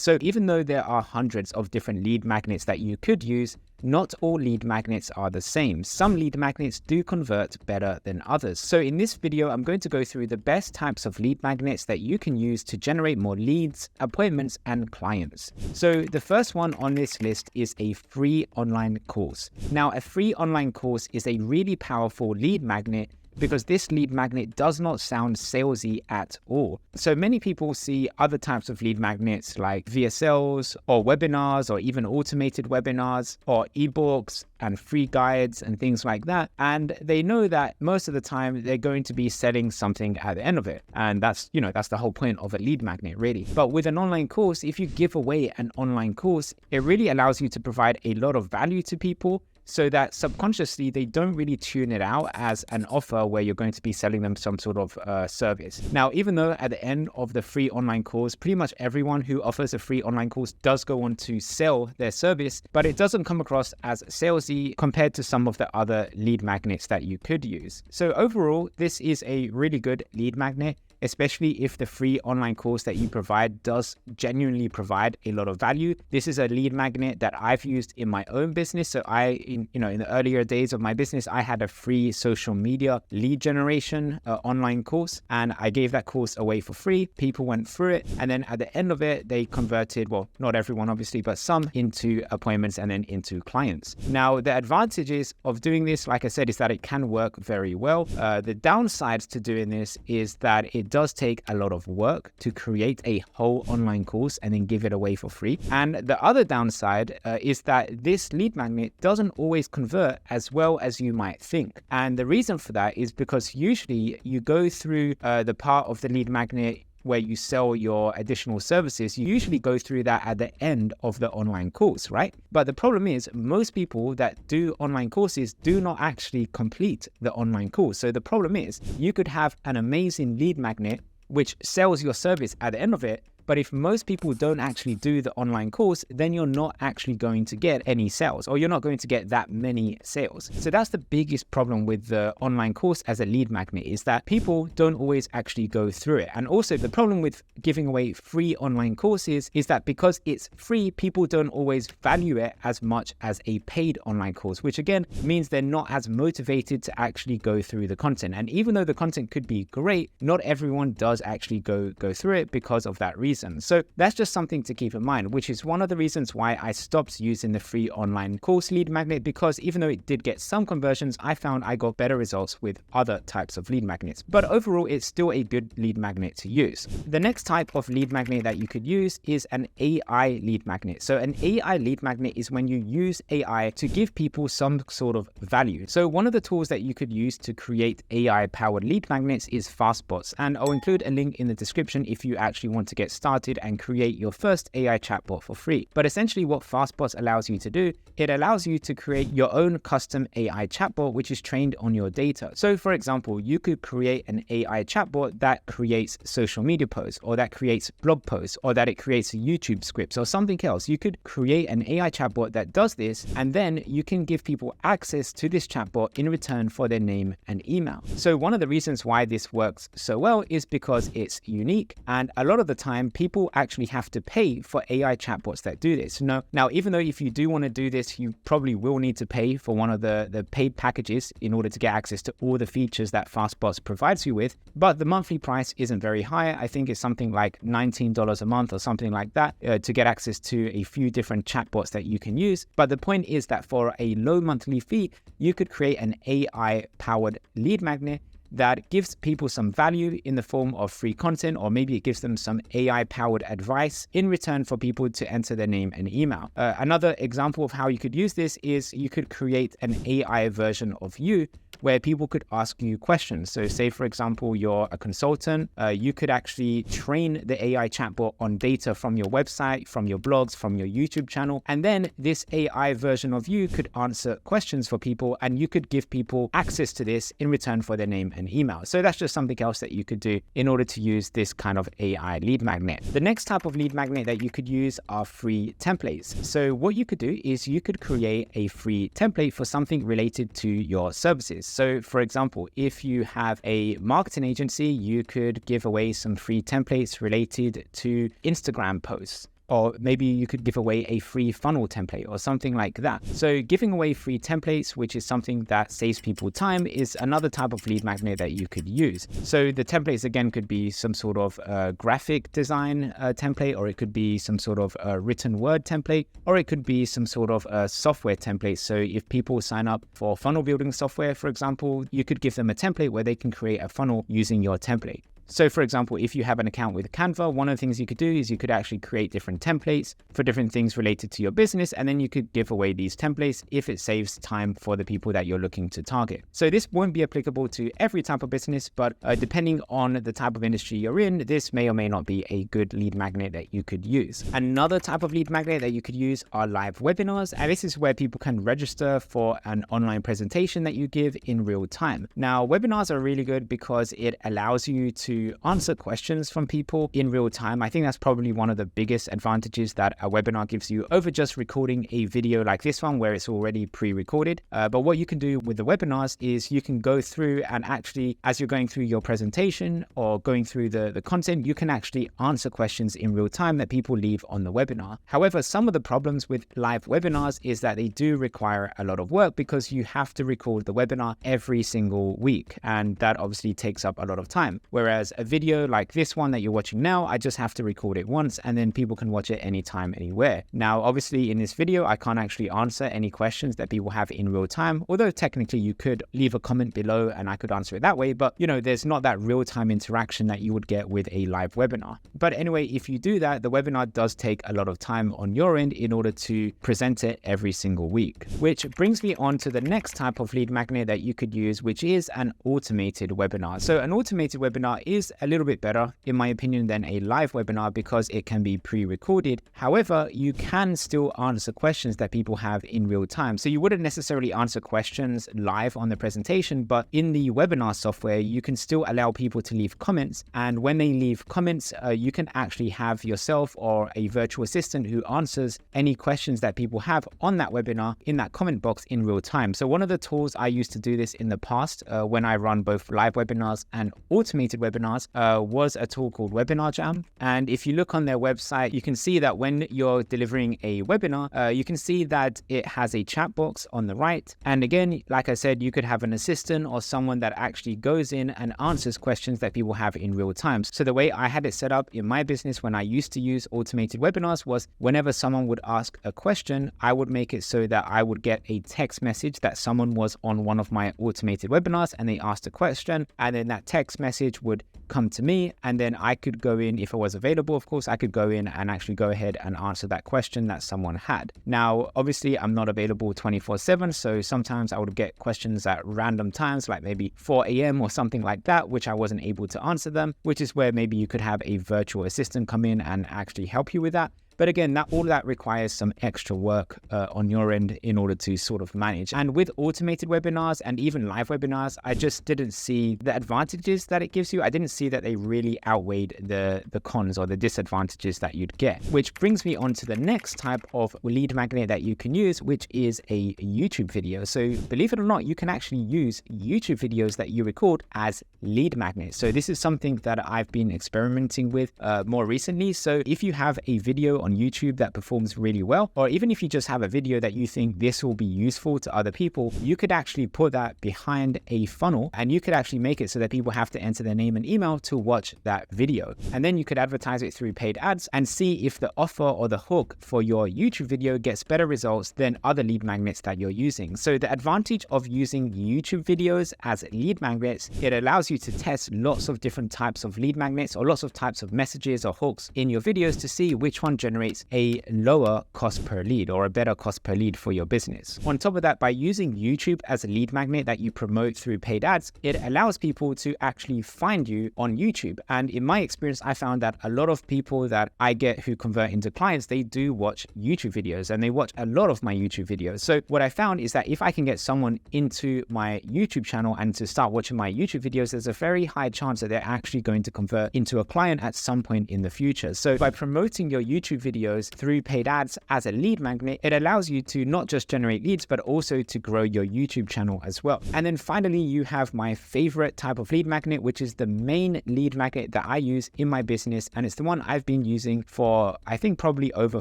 So even though there are hundreds of different lead magnets that you could use, not all lead magnets are the same. Some lead magnets do convert better than others. So in this video, I'm going to go through the best types of lead magnets that you can use to generate more leads, appointments, and clients. So the first one on this list is a free online course. Now, a free online course is a really powerful lead magnet because this lead magnet does not sound salesy at all. So many people see other types of lead magnets like VSLs or webinars or even automated webinars or ebooks and free guides and things like that. And they know that most of the time they're going to be selling something at the end of it. And that's the whole point of a lead magnet, really. But with an online course, if you give away an online course, it really allows you to provide a lot of value to people, so that subconsciously they don't really tune it out as an offer where you're going to be selling them some sort of service. Now, even though at the end of the free online course, pretty much everyone who offers a free online course does go on to sell their service, but it doesn't come across as salesy compared to some of the other lead magnets that you could use. So overall, this is a really good lead magnet, especially if the free online course that you provide does genuinely provide a lot of value. This is a lead magnet that I've used in my own business. So in the earlier days of my business, I had a free social media lead generation online course, and I gave that course away for free. People went through it, and then at the end of it, they converted, well, not everyone obviously, but some into appointments and then into clients. Now, the advantages of doing this, like I said, is that it can work very well. The downsides to doing this is that it does take a lot of work to create a whole online course and then give it away for free. And the other downside is that this lead magnet doesn't always convert as well as you might think. And the reason for that is because usually you go through the part of the lead magnet where you sell your additional services, you usually go through that at the end of the online course, right? But the problem is most people that do online courses do not actually complete the online course. So the problem is you could have an amazing lead magnet which sells your service at the end of it, but if most people don't actually do the online course, then you're not actually going to get any sales, or you're not going to get that many sales. So that's the biggest problem with the online course as a lead magnet, is that people don't always actually go through it. And also the problem with giving away free online courses is that because it's free, people don't always value it as much as a paid online course, which again means they're not as motivated to actually go through the content. And even though the content could be great, not everyone does actually go through it because of that reason. So that's just something to keep in mind, which is one of the reasons why I stopped using the free online course lead magnet, because even though it did get some conversions, I found I got better results with other types of lead magnets. But overall, it's still a good lead magnet to use. The next type of lead magnet that you could use is an AI lead magnet. So an AI lead magnet is when you use AI to give people some sort of value. So one of the tools that you could use to create AI powered lead magnets is Fastbots. And I'll include a link in the description if you actually want to get started and create your first AI chatbot for free. But essentially what Fastbots allows you to do, it allows you to create your own custom AI chatbot, which is trained on your data. So for example, you could create an AI chatbot that creates social media posts, or that creates blog posts, or that it creates YouTube scripts or something else. You could create an AI chatbot that does this, and then you can give people access to this chatbot in return for their name and email. So one of the reasons why this works so well is because it's unique, and a lot of the time people actually have to pay for AI chatbots that do this. Now, even though if you do want to do this, you probably will need to pay for one of the paid packages in order to get access to all the features that Fastbots provides you with. But the monthly price isn't very high. I think it's something like $19 a month or something like that to get access to a few different chatbots that you can use. But the point is that for a low monthly fee, you could create an AI powered lead magnet that gives people some value in the form of free content, or maybe it gives them some AI-powered advice in return for people to enter their name and email. Another example of how you could use this is you could create an AI version of you where people could ask you questions. So say, for example, you're a consultant, you could actually train the AI chatbot on data from your website, from your blogs, from your YouTube channel. And then this AI version of you could answer questions for people, and you could give people access to this in return for their name and email. So that's just something else that you could do in order to use this kind of AI lead magnet. The next type of lead magnet that you could use are free templates. So what you could do is you could create a free template for something related to your services. So for example, if you have a marketing agency, you could give away some free templates related to Instagram posts. or maybe you could give away a free funnel template or something like that. So giving away free templates, which is something that saves people time, is another type of lead magnet that you could use. So the templates again could be some sort of graphic design template, or it could be some sort of written word template, or it could be some sort of software template. So if people sign up for funnel building software, for example, you could give them a template where they can create a funnel using your template. So for example, if you have an account with Canva, one of the things you could do is you could actually create different templates for different things related to your business, and then you could give away these templates if it saves time for the people that you're looking to target. So this won't be applicable to every type of business, but depending on the type of industry you're in, this may or may not be a good lead magnet that you could use. Another type of lead magnet that you could use are live webinars, and this is where people can register for an online presentation that you give in real time. Now, webinars are really good because it allows you to answer questions from people in real time. I think that's probably one of the biggest advantages that a webinar gives you over just recording a video like this one where it's already pre-recorded. But what you can do with the webinars is you can go through and actually, as you're going through your presentation or going through the content, you can actually answer questions in real time that people leave on the webinar. However, some of the problems with live webinars is that they do require a lot of work because you have to record the webinar every single week, and that obviously takes up a lot of time. Whereas a video like this one that you're watching now, I just have to record it once and then people can watch it anytime, anywhere. Now, obviously in this video, I can't actually answer any questions that people have in real time, although technically you could leave a comment below and I could answer it that way. But there's not that real-time interaction that you would get with a live webinar. But anyway, if you do that, the webinar does take a lot of time on your end in order to present it every single week. Which brings me on to the next type of lead magnet that you could use, which is an automated webinar. So an automated webinar is a little bit better, in my opinion, than a live webinar because it can be pre-recorded. However, you can still answer questions that people have in real time. So you wouldn't necessarily answer questions live on the presentation, but in the webinar software, you can still allow people to leave comments. And when they leave comments, you can actually have yourself or a virtual assistant who answers any questions that people have on that webinar in that comment box in real time. So one of the tools I used to do this in the past when I run both live webinars and automated webinars was a tool called Webinar Jam. And if you look on their website, you can see that when you're delivering a webinar, you can see that it has a chat box on the right. And again, like I said, you could have an assistant or someone that actually goes in and answers questions that people have in real time. So the way I had it set up in my business when I used to use automated webinars was whenever someone would ask a question, I would make it so that I would get a text message that someone was on one of my automated webinars and they asked a question, and then that text message would come to me, and then I could go in, if I was available, of course, I could go in and actually go ahead and answer that question that someone had. Now, obviously, I'm not available 24/7, so sometimes I would get questions at random times, like maybe 4 a.m. or something like that, which I wasn't able to answer them, which is where maybe you could have a virtual assistant come in and actually help you with that. But again, all that requires some extra work on your end in order to sort of manage. And with automated webinars and even live webinars, I just didn't see the advantages that it gives you. I didn't see that they really outweighed the cons or the disadvantages that you'd get. Which brings me on to the next type of lead magnet that you can use, which is a YouTube video. So believe it or not, you can actually use YouTube videos that you record as lead magnets. So this is something that I've been experimenting with more recently. So if you have a video on YouTube that performs really well, or even if you just have a video that you think this will be useful to other people, you could actually put that behind a funnel and you could actually make it so that people have to enter their name and email to watch that video. And then you could advertise it through paid ads and see if the offer or the hook for your YouTube video gets better results than other lead magnets that you're using. So the advantage of using YouTube videos as lead magnets, it allows you to test lots of different types of lead magnets or lots of types of messages or hooks in your videos to see which one generates a lower cost per lead or a better cost per lead for your business. On top of that, by using YouTube as a lead magnet that you promote through paid ads, it allows people to actually find you on YouTube. And in my experience, I found that a lot of people that I get who convert into clients, they do watch YouTube videos and they watch a lot of my YouTube videos. So what I found is that if I can get someone into my YouTube channel and to start watching my YouTube videos, there's a very high chance that they're actually going to convert into a client at some point in the future. So by promoting your YouTube YouTube videos through paid ads as a lead magnet, it allows you to not just generate leads, but also to grow your YouTube channel as well. And then finally, you have my favorite type of lead magnet, which is the main lead magnet that I use in my business. And it's the one I've been using for, I think, probably over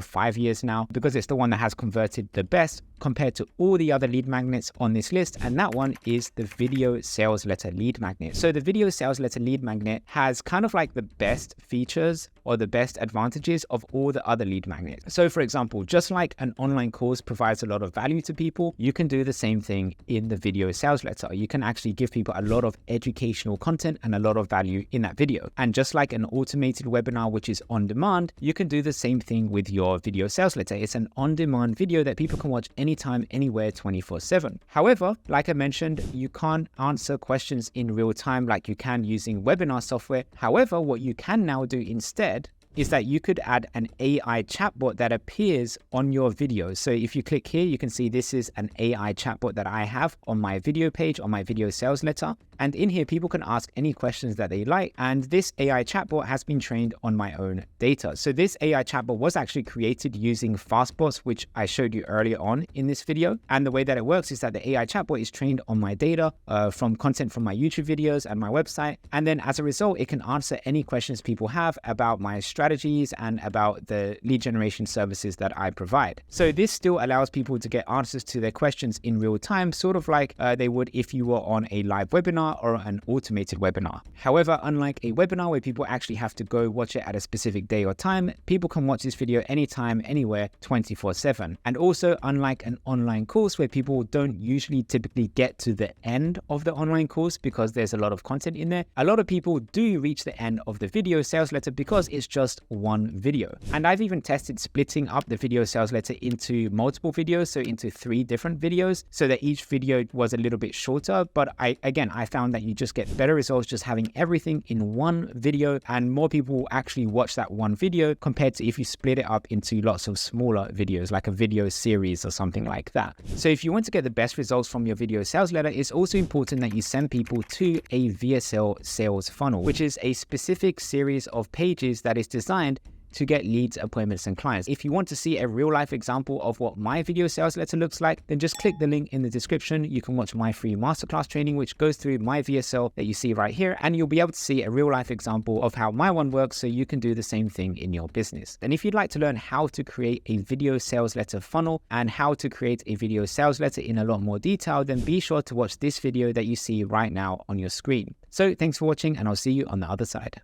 5 years now, because it's the one that has converted the best compared to all the other lead magnets on this list. And that one is the video sales letter lead magnet. So the video sales letter lead magnet has kind of like the best features or the best advantages of all the other lead magnets. So for example, just like an online course provides a lot of value to people, you can do the same thing in the video sales letter. You can actually give people a lot of educational content and a lot of value in that video. And just like an automated webinar, which is on demand, you can do the same thing with your video sales letter. It's an on-demand video that people can watch anytime, anywhere, 24/7. However, like I mentioned, you can't answer questions in real time like you can using webinar software. However, what you can now do instead is that you could add an AI chatbot that appears on your video. So if you click here, you can see this is an AI chatbot that I have on my video page, on my video sales letter. And in here, people can ask any questions that they like. And this AI chatbot has been trained on my own data. So this AI chatbot was actually created using Fastbots, which I showed you earlier on in this video. And the way that it works is that the AI chatbot is trained on my data from content from my YouTube videos and my website. And then as a result, it can answer any questions people have about my strategies and about the lead generation services that I provide. So this still allows people to get answers to their questions in real time, sort of like they would if you were on a live webinar or an automated webinar. However, unlike a webinar where people actually have to go watch it at a specific day or time, people can watch this video anytime, anywhere, 24/7. And also, unlike an online course where people don't usually typically get to the end of the online course because there's a lot of content in there, a lot of people do reach the end of the video sales letter because it's just one video. And I've even tested splitting up the video sales letter into multiple videos, so into 3 different videos, so that each video was a little bit shorter. But I found that you just get better results just having everything in one video, and more people will actually watch that one video compared to if you split it up into lots of smaller videos, like a video series or something like that. So if you want to get the best results from your video sales letter, it's also important that you send people to a VSL sales funnel, which is a specific series of pages that is designed to get leads, appointments, and clients. If you want to see a real life example of what my video sales letter looks like, then just click the link in the description. You can watch my free masterclass training, which goes through my VSL that you see right here, and you'll be able to see a real life example of how my one works, so you can do the same thing in your business. And if you'd like to learn how to create a video sales letter funnel and how to create a video sales letter in a lot more detail, then be sure to watch this video that you see right now on your screen. So thanks for watching, and I'll see you on the other side.